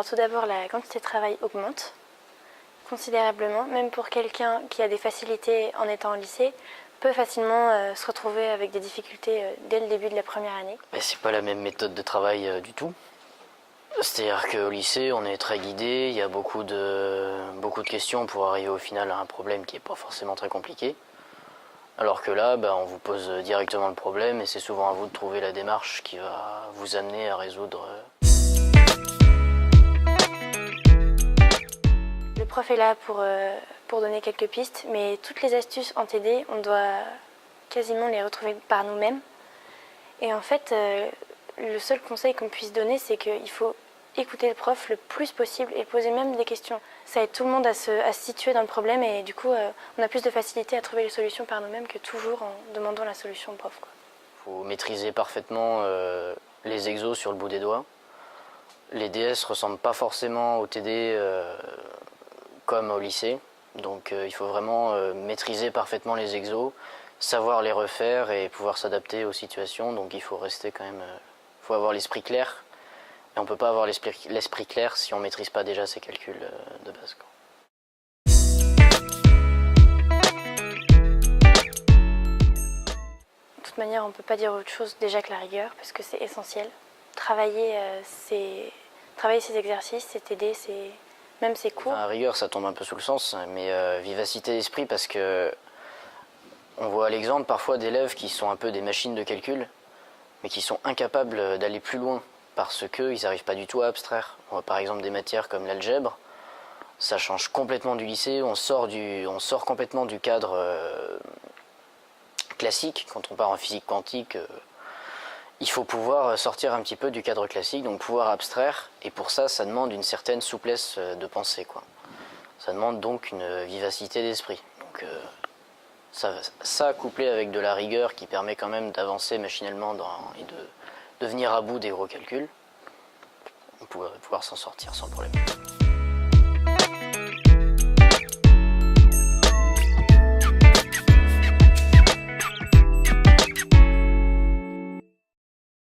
tout d'abord, la quantité de travail augmente considérablement, même pour quelqu'un qui a des facilités en étant au lycée, peut facilement se retrouver avec des difficultés dès le début de la première année. Mais c'est pas la même méthode de travail du tout. C'est-à-dire qu'au lycée, on est très guidé, il y a beaucoup de questions pour arriver au final à un problème qui n'est pas forcément très compliqué. Alors que là, on vous pose directement le problème et c'est souvent à vous de trouver la démarche qui va vous amener à résoudre. Le prof est là pour donner quelques pistes, mais toutes les astuces en TD, on doit quasiment les retrouver par nous-mêmes. Et en fait, le seul conseil qu'on puisse donner, c'est qu'il faut écouter le prof le plus possible et poser même des questions. Ça aide tout le monde à se situer dans le problème et du coup, on a plus de facilité à trouver les solutions par nous-mêmes que toujours en demandant la solution au prof, quoi. Il faut maîtriser parfaitement les exos sur le bout des doigts. Les DS ressemblent pas forcément au TD comme au lycée, donc il faut vraiment maîtriser parfaitement les exos, savoir les refaire et pouvoir s'adapter aux situations, donc il faut rester quand même... faut avoir l'esprit clair. Et on ne peut pas avoir l'esprit clair si on ne maîtrise pas déjà ces calculs de base, quoi. De toute manière, on ne peut pas dire autre chose déjà que la rigueur, parce que c'est essentiel. Travailler ces exercices, ces TD, même ces cours. Enfin, rigueur, ça tombe un peu sous le sens, mais vivacité d'esprit, parce que on voit l'exemple parfois d'élèves qui sont un peu des machines de calcul, mais qui sont incapables d'aller plus loin. Parce qu'ils n'arrivent pas du tout à abstraire. Par exemple, des matières comme l'algèbre, ça change complètement du lycée, on sort complètement du cadre classique. Quand on part en physique quantique, il faut pouvoir sortir un petit peu du cadre classique, donc pouvoir abstraire, et pour ça, ça demande une certaine souplesse de pensée, quoi. Ça demande donc une vivacité d'esprit. Donc ça couplé avec de la rigueur qui permet quand même d'avancer machinalement et de venir à bout des gros calculs, on pourrait pouvoir s'en sortir sans problème.